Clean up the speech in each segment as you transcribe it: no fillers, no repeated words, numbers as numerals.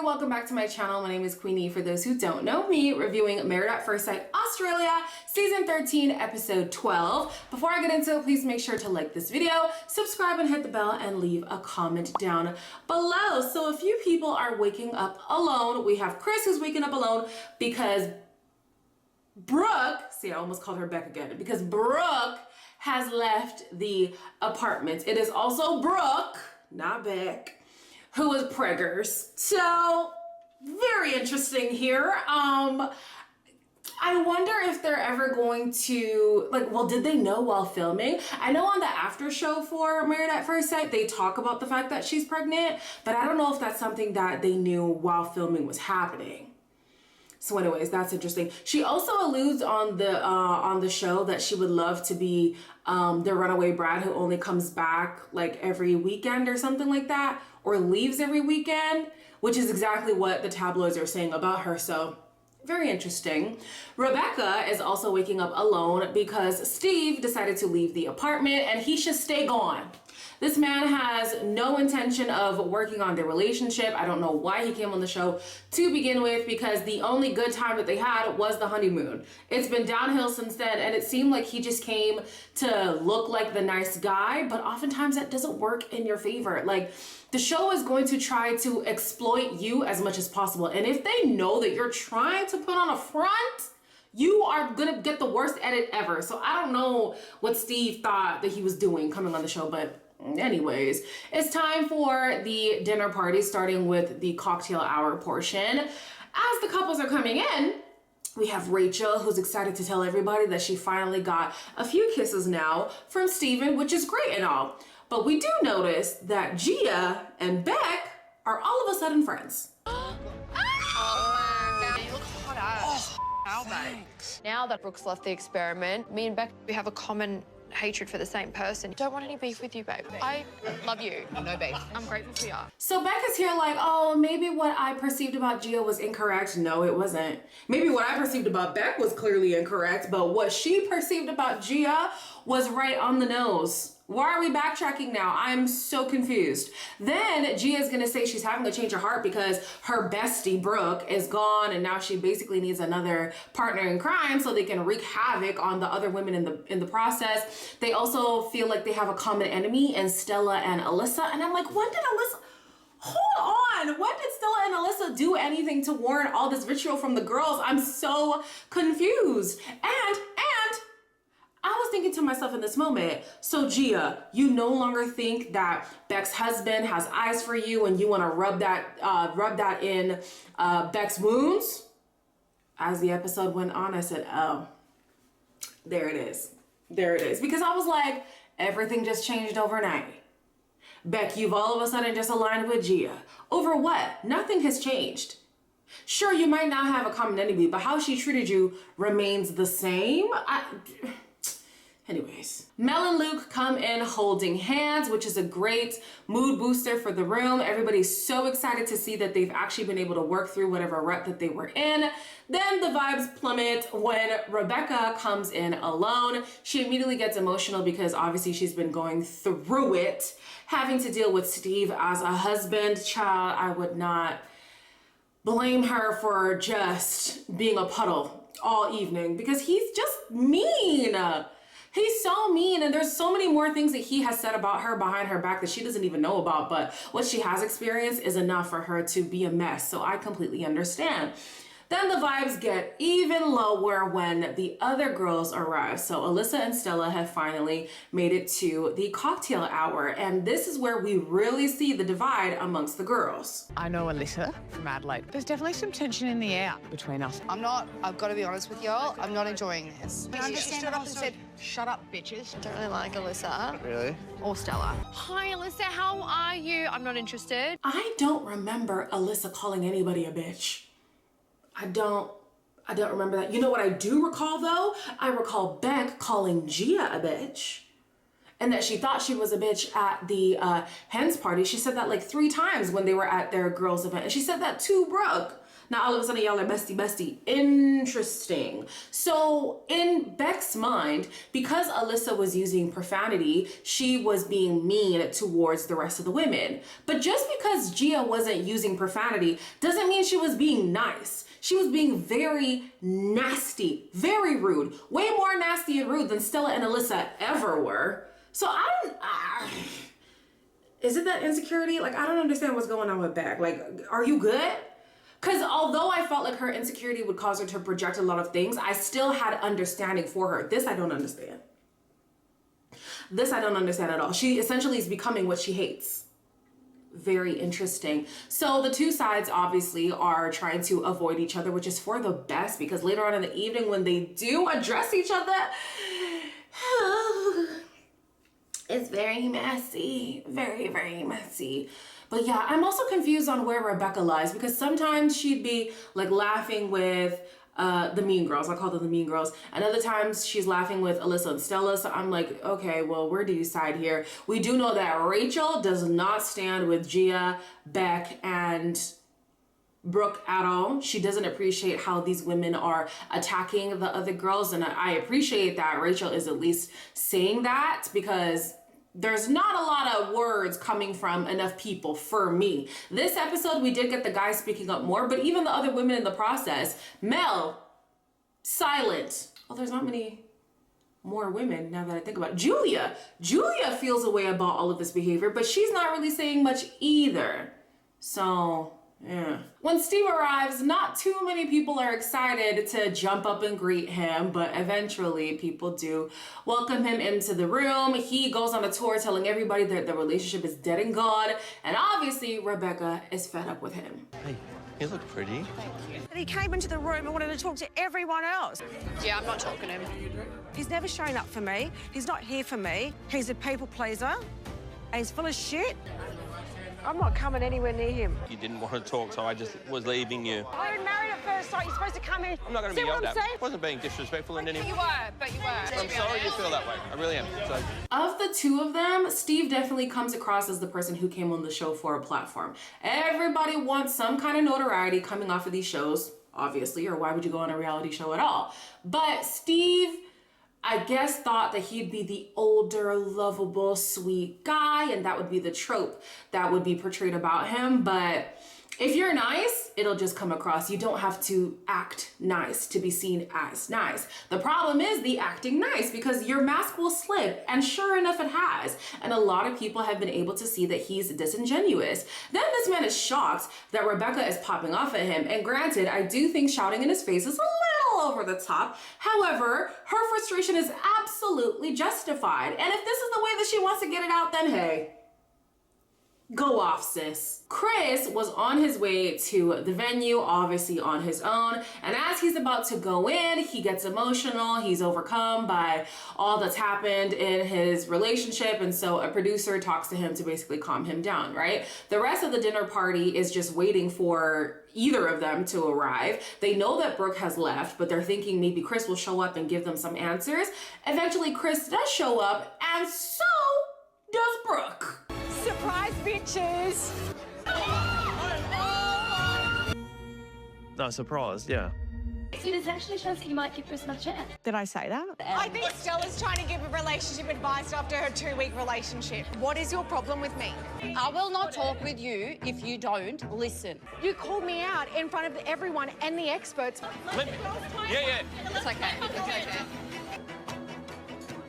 welcome back to my channel. My name is Queenie. For those who don't know me, reviewing Married at First Sight Australia, Season 13, Episode 12. Before I get into it, please make sure to like this video, subscribe and hit the bell, and leave a comment down below. So a few people are waking up alone. We have Chris who's waking up alone because Brooke, see, I almost called her Beck again, because Brooke has left the apartment. It is also Brooke, not Beck, who is preggers. So very interesting here. I wonder if they're ever going to, like, well, did they know while filming? I know on the after show for Married at First Sight, they talk about the fact that she's pregnant, but I don't know if that's something that they knew while filming was happening. So anyways, that's interesting. She also alludes on the show that she would love to be the runaway bride who only comes back like every weekend or something like that, or leaves every weekend, which is exactly what the tabloids are saying about her. So very interesting. Rebecca is also waking up alone because Steve decided to leave the apartment and he should stay gone. This man has no intention of working on their relationship. I don't know why he came on the show to begin with, because the only good time that they had was the honeymoon. It's been downhill since then, and it seemed like he just came to look like the nice guy, but oftentimes that doesn't work in your favor. Like, the show is going to try to exploit you as much as possible, and if they know that you're trying to put on a front, you are gonna get the worst edit ever. So I don't know what Steve thought that he was doing coming on the show, but anyways, it's time for the dinner party, starting with the cocktail hour portion. As the couples are coming in, we have Rachel, who's excited to tell everybody that she finally got a few kisses now from Steven, which is great and all. But we do notice that Gia and Beck are all of a sudden friends. Oh, you look hot ass. Oh, thanks. Now that Brooke's left the experiment, me and Beck, we have a common hatred for the same person. Don't want any beef with you, babe. I love you. No beef. I'm grateful for you. So Beck is here like, oh, maybe what I perceived about Gia was incorrect. No, it wasn't. Maybe what I perceived about Beck was clearly incorrect, but what she perceived about Gia was right on the nose. Why are we backtracking now? I'm so confused. Then Gia is gonna say she's having a change of heart because her bestie Brooke is gone, and now she basically needs another partner in crime so they can wreak havoc on the other women in the process. They also feel like they have a common enemy in Stella and Alyssa, and I'm like, when did Alyssa? Hold on, when did Stella and Alyssa do anything to warrant all this vitriol from the girls? I'm so confused. And I was thinking to myself in this moment, so Gia, you no longer think that Beck's husband has eyes for you and you want to rub that in Beck's wounds? As the episode went on, I said, oh, there it is. There it is. Because I was like, everything just changed overnight. Beck, you've all of a sudden just aligned with Gia. Over what? Nothing has changed. Sure, you might not have a common enemy, but how she treated you remains the same. Anyways, Mel and Luke come in holding hands, which is a great mood booster for the room. Everybody's so excited to see that they've actually been able to work through whatever rut that they were in. Then the vibes plummet when Rebecca comes in alone. She immediately gets emotional because obviously she's been going through it, having to deal with Steve as a husband. Child, I would not blame her for just being a puddle all evening because he's just mean. He's so mean, and there's so many more things that he has said about her behind her back that she doesn't even know about, but what she has experienced is enough for her to be a mess, so I completely understand. Then the vibes get even lower when the other girls arrive. So Alyssa and Stella have finally made it to the cocktail hour, and this is where we really see the divide amongst the girls. I know Alyssa from Adelaide. There's definitely some tension in the air between us. I've got to be honest with y'all, I'm not enjoying this. She stood up and said, shut up, bitches. Don't really like Alyssa. Really? Or Stella. Hi, Alyssa, how are you? I'm not interested. I don't remember Alyssa calling anybody a bitch. I don't remember that. You know what I do recall though? I recall Beck calling Gia a bitch. and that she thought she was a bitch at the hens party. She said that like 3 times when they were at their girls event. And she said that to Brooke. Now all of a sudden y'all are bestie. Interesting. So in Beck's mind, because Alyssa was using profanity, she was being mean towards the rest of the women. But just because Gia wasn't using profanity doesn't mean she was being nice. She was being very nasty, very rude, way more nasty and rude than Stella and Alyssa ever were. So is it that insecurity? Like, I don't understand what's going on with Beck. Like, are you good? Because although I felt like her insecurity would cause her to project a lot of things, I still had understanding for her. This I don't understand. This I don't understand at all. She essentially is becoming what she hates. Very interesting. So the two sides obviously are trying to avoid each other, which is for the best, because later on in the evening when they do address each other, it's very messy. Very, very messy. But yeah, I'm also confused on where Rebecca lies, because sometimes she'd be like laughing with the Mean Girls. I call them the Mean Girls. And other times she's laughing with Alyssa and Stella. So I'm like, okay, well, where do you side here? We do know that Rachel does not stand with Gia, Beck, and Brooke at all. She doesn't appreciate how these women are attacking the other girls. And I appreciate that Rachel is at least saying that, because there's not a lot of words coming from enough people for me. This episode, we did get the guys speaking up more, but even the other women in the process, Mel, silent. Oh, there's not many more women now that I think about it. Julia feels a way about all of this behavior, but she's not really saying much either. So, yeah. When Steve arrives, not too many people are excited to jump up and greet him, but eventually people do welcome him into the room. He goes on a tour telling everybody that the relationship is dead and gone, and obviously Rebecca is fed up with him. Hey, you look pretty. He came into the room and wanted to talk to everyone else. Yeah, I'm not talking to him. He's never shown up for me. He's not here for me. He's a people pleaser. And he's full of shit. I'm not coming anywhere near him. You didn't want to talk, so I just was leaving you. I was married at first sight. You're supposed to come in. I'm not going to be yelled at. Saying? I wasn't being disrespectful in any way. You were, but you were. I'm sorry you feel that way. I really am. So. Of the two of them, Steve definitely comes across as the person who came on the show for a platform. Everybody wants some kind of notoriety coming off of these shows, obviously, or why would you go on a reality show at all? But Steve, I guess, thought that he'd be the older, lovable, sweet guy, and that would be the trope that would be portrayed about him. But if you're nice, it'll just come across. You don't have to act nice to be seen as nice. The problem is the acting nice, because your mask will slip, and sure enough it has. And a lot of people have been able to see that he's disingenuous. Then this man is shocked that Rebecca is popping off at him. And granted, I do think shouting in his face is a little over the top. However, her frustration is absolutely justified. And if this is the way that she wants to get it out, then hey, go off, sis. Chris was on his way to the venue, obviously on his own, and as he's about to go in, he gets emotional. He's overcome by all that's happened in his relationship, and so a producer talks to him to basically calm him down, right? The rest of the dinner party is just waiting for either of them to arrive. They know that Brooke has left, but they're thinking maybe Chris will show up and give them some answers. Eventually, Chris does show up, and so does Brooke. Surprise, bitches! No, surprised, yeah. So there's actually a chance that you might give Chris another chance. Did I say that? I think Stella's trying to give a relationship advice after her 2-week relationship. What is your problem with me? I will not talk with you if you don't listen. You called me out in front of everyone and the experts. Yeah. It's okay. It's okay.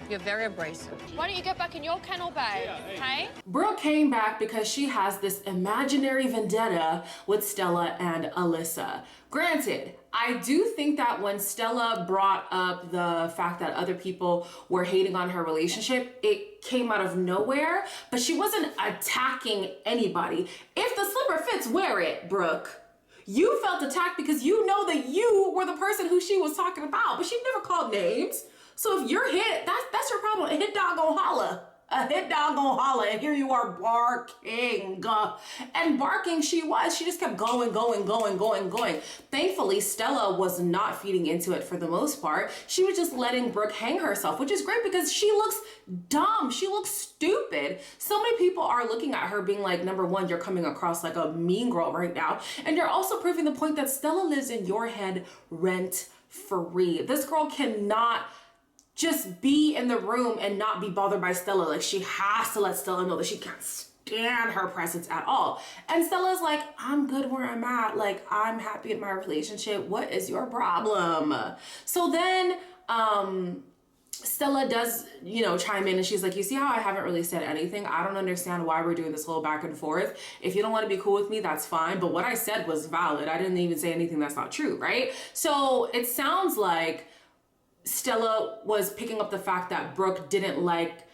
You're very abrasive. Why don't you get back in your kennel, babe? Hey? Brooke came back because she has this imaginary vendetta with Stella and Alyssa. Granted, I do think that when Stella brought up the fact that other people were hating on her relationship, it came out of nowhere, but she wasn't attacking anybody. If the slipper fits, wear it, Brooke. You felt attacked because you know that you were the person who she was talking about, but she never called names. So if you're hit, that's your problem. A hit dog gon' holla. A hit dog gonna holler, and here you are barking. And barking she was. She just kept going. Thankfully, Stella was not feeding into it for the most part. She was just letting Brooke hang herself, which is great because she looks dumb. She looks stupid. So many people are looking at her being like, number one, you're coming across like a mean girl right now. And you're also proving the point that Stella lives in your head rent free. This girl cannot just be in the room and not be bothered by Stella. Like, she has to let Stella know that she can't stand her presence at all. And Stella's like, I'm good where I'm at. Like, I'm happy in my relationship. What is your problem? So then, Stella does, you know, chime in and she's like, you see how I haven't really said anything? I don't understand why we're doing this whole back and forth. If you don't want to be cool with me, that's fine. But what I said was valid. I didn't even say anything that's not true, right? So it sounds like Stella was picking up the fact that Brooke didn't like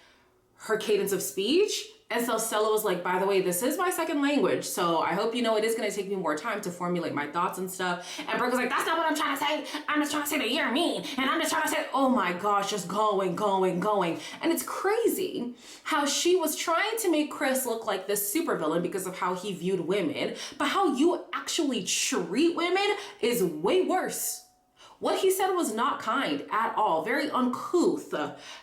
her cadence of speech. And so Stella was like, by the way, this is my second language. So I hope you know it is going to take me more time to formulate my thoughts and stuff. And Brooke was like, that's not what I'm trying to say. I'm just trying to say that you're mean. And I'm just trying to say, oh my gosh, just going. And it's crazy how she was trying to make Chris look like this supervillain because of how he viewed women. But how you actually treat women is way worse. What he said was not kind at all, very uncouth.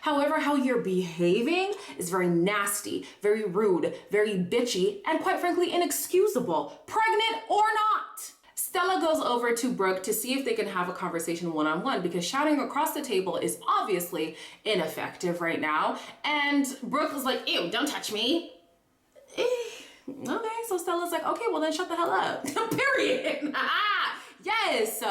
However, how you're behaving is very nasty, very rude, very bitchy, and quite frankly, inexcusable, pregnant or not. Stella goes over to Brooke to see if they can have a conversation one-on-one because shouting across the table is obviously ineffective right now. And Brooke was like, ew, don't touch me. Okay, so Stella's like, okay, well then shut the hell up, period. Yes,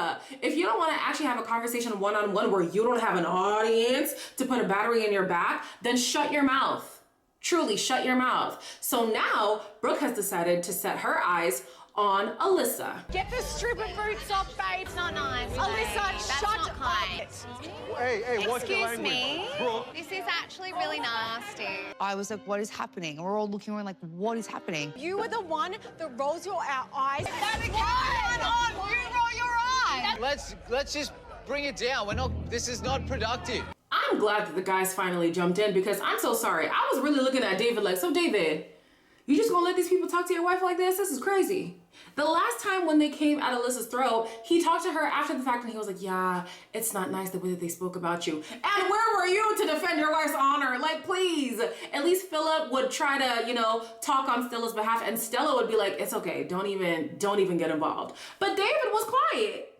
if you don't want to actually have a conversation one-on-one where you don't have an audience to put a battery in your back, then shut your mouth. Truly, shut your mouth. So now, Brooke has decided to set her eyes on Alyssa. Get the stripper boots off, babe. It's not nice. Alyssa, shut up. Hey, watch your Excuse language. me. Brooke. This is actually really nasty. I was like, what is happening? And we're all looking around like, what is happening? You were the one that rolls your eyes. That became on. You roll your eyes. Let's just bring it down. This is not productive. I'm glad that the guys finally jumped in because I'm so sorry. I was really looking at David like, so David, you just gonna let these people talk to your wife like this? This is crazy. The last time when they came at Alyssa's throat, he talked to her after the fact and he was like, yeah, it's not nice the way that they spoke about you. And where were you to defend your wife's honor? Like, please. At least Philip would try to, you know, talk on Stella's behalf and Stella would be like, it's okay, don't even get involved. But David was quiet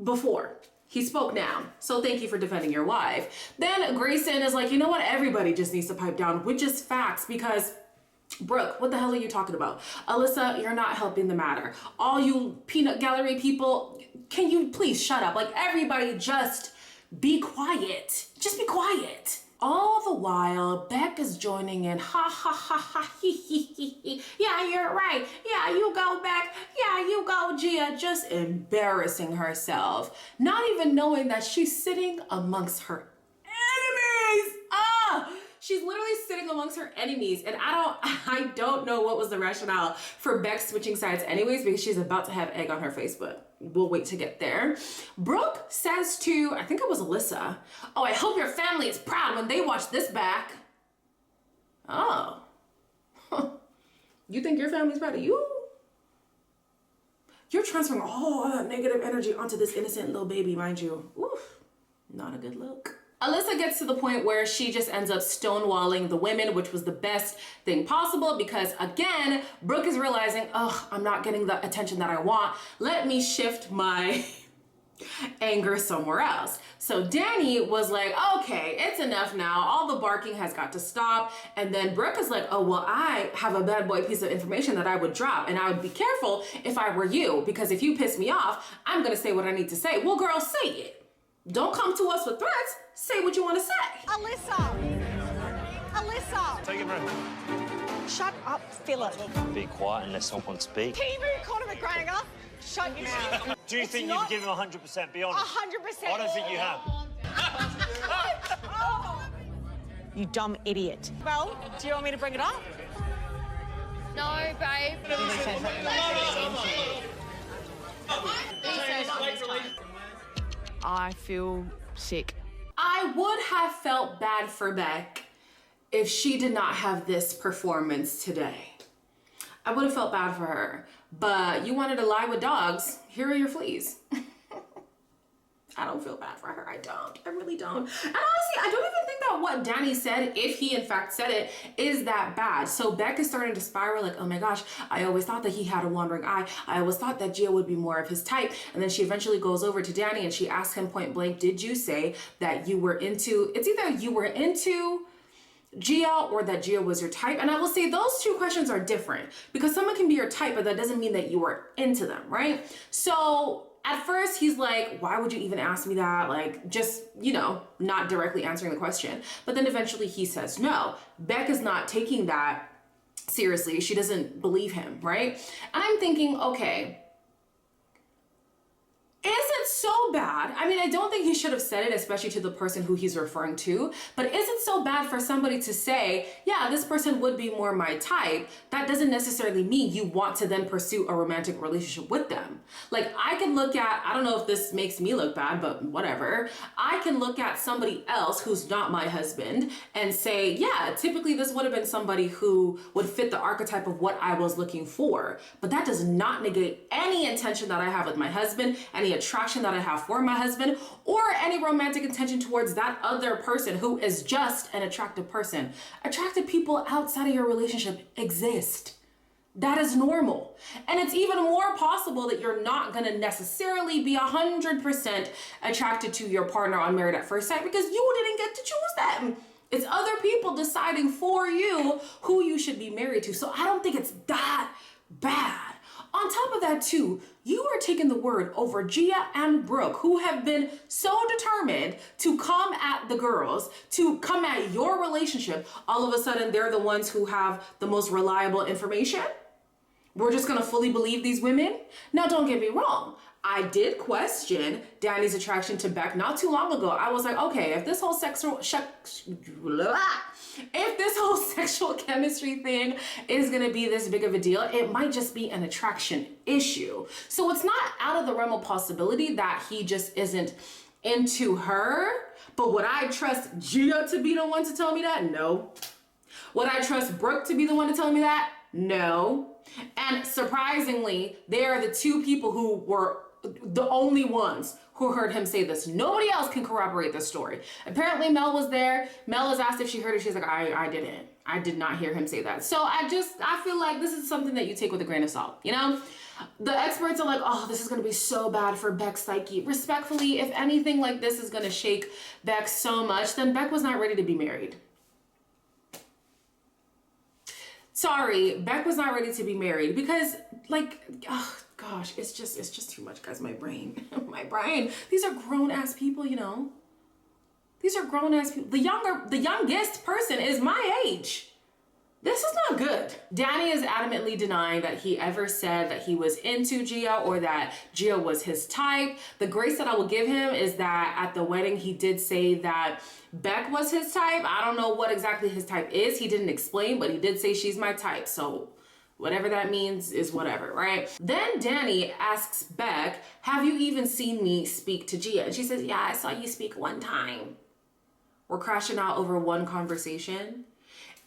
before. He spoke now. So thank you for defending your wife. Then Grayson is like, you know what? Everybody just needs to pipe down, which is facts because Brooke, what the hell are you talking about? Alyssa, you're not helping the matter. All you peanut gallery people, can you please shut up? Like, everybody just be quiet. Just be quiet. All the while, Beck is joining in. Ha ha ha ha, he he he he. Yeah, you're right. Yeah, you go Beck. Yeah, you go Gia. Just embarrassing herself. Not even knowing that she's sitting amongst her enemies. She's literally sitting amongst her enemies, and I don't know what was the rationale for Beck switching sides anyways, because she's about to have egg on her face, but we'll wait to get there. Brooke says to, I think it was Alyssa, oh, I hope your family is proud when they watch this back. Oh. You think your family's proud of you? You're transferring all that negative energy onto this innocent little baby, mind you. Oof, not a good look. Alyssa gets to the point where she just ends up stonewalling the women, which was the best thing possible because, again, Brooke is realizing, oh, I'm not getting the attention that I want. Let me shift my anger somewhere else. So Danny was like, okay, it's enough now. All the barking has got to stop. And then Brooke is like, oh, well, I have a bad boy piece of information that I would drop and I would be careful if I were you, because if you piss me off, I'm going to say what I need to say. Well, girl, say it. Don't come to us with threats. Say what you want to say. Alyssa. Take it, bro. Shut up, Philip. Be quiet and let someone speak. Hebrew Conor McGregor, shut your mouth. Do you think you've given 100%? Be honest. 100%. I don't think you have. You dumb idiot. Well, do you want me to bring it up? No, babe. I feel sick. I would have felt bad for Beck if she did not have this performance today. I would have felt bad for her. But you wanted to lie with dogs. Here are your fleas. I don't feel bad for her. I don't. I really don't. And honestly, I don't even think that what Danny said, if he in fact said it, is that bad. So Beck is starting to spiral like, oh my gosh, I always thought that he had a wandering eye. I always thought that Gia would be more of his type. And then she eventually goes over to Danny and she asks him point blank, did you say that you were into, it's either you were into Gia or that Gia was your type? And I will say those two questions are different because someone can be your type, but that doesn't mean that you were into them, right? So at first he's like, why would you even ask me that? Like, just, you know, not directly answering the question. But then eventually he says no. Beck is not taking that seriously. She doesn't believe him, right? And I'm thinking, okay, is it so bad? I mean, I don't think he should have said it, especially to the person who he's referring to, but is it so bad for somebody to say, yeah, this person would be more my type? That doesn't necessarily mean you want to then pursue a romantic relationship with them. Like, I can look at, I don't know if this makes me look bad, but whatever. I can look at somebody else who's not my husband and say, yeah, typically this would have been somebody who would fit the archetype of what I was looking for. But that does not negate any intention that I have with my husband, any attraction that I have for my husband, or any romantic intention towards that other person who is just an attractive person. Attractive people outside of your relationship exist. That is normal. And it's even more possible that you're not gonna necessarily be 100% attracted to your partner on Married at First Sight because you didn't get to choose them. It's other people deciding for you who you should be married to. So I don't think it's that bad. On top of that too, you are taking the word over Gia and Brooke, who have been so determined to come at the girls, to come at your relationship. All of a sudden, they're the ones who have the most reliable information. We're just gonna fully believe these women? Now, don't get me wrong. I did question Danny's attraction to Beck not too long ago. I was like, okay, if this whole sexual chemistry thing is gonna be this big of a deal, it might just be an attraction issue. So it's not out of the realm of possibility that he just isn't into her. But would I trust Gia to be the one to tell me that? No. Would I trust Brooke to be the one to tell me that? No. And surprisingly, they are the two people who were the only ones who heard him say this. Nobody else can corroborate this story. Apparently Mel was there. Mel was asked if she heard it. She's like, I didn't. I did not hear him say that. So I feel like this is something that you take with a grain of salt, you know? The experts are like, oh, this is gonna be so bad for Beck's psyche. Respectfully, if anything like this is gonna shake Beck so much, then Beck was not ready to be married. Sorry, Beck was not ready to be married because, like, oh gosh, it's just too much, guys. My brain, my brain. These are grown-ass people, you know. These are grown-ass people. The youngest person is my age. This is not good. Danny is adamantly denying that he ever said that he was into Gia or that Gia was his type. The grace that I will give him is that at the wedding, he did say that Beck was his type. I don't know what exactly his type is. He didn't explain, but he did say she's my type. So whatever that means is whatever, right? Then Danny asks Beck, have you even seen me speak to Gia? And she says, yeah, I saw you speak one time. We're crashing out over one conversation.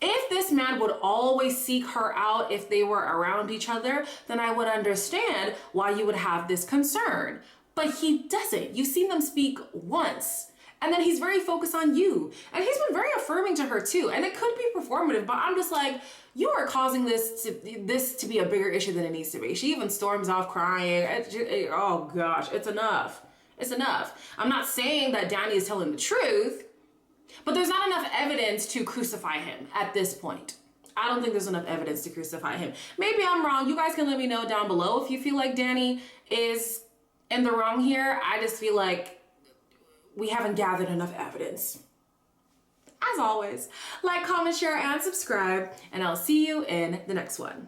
If this man would always seek her out if they were around each other, then I would understand why you would have this concern. But he doesn't. You've seen them speak once. And then he's very focused on you. And he's been very affirming to her too. And it could be performative, but I'm just like, you are causing this to be a bigger issue than it needs to be. She even storms off crying. Oh gosh, it's enough. It's enough. I'm not saying that Danny is telling the truth, but there's not enough evidence to crucify him at this point. I don't think there's enough evidence to crucify him. Maybe I'm wrong. You guys can let me know down below if you feel like Danny is in the wrong here. I just feel like we haven't gathered enough evidence. As always, like, comment, share, and subscribe, and I'll see you in the next one.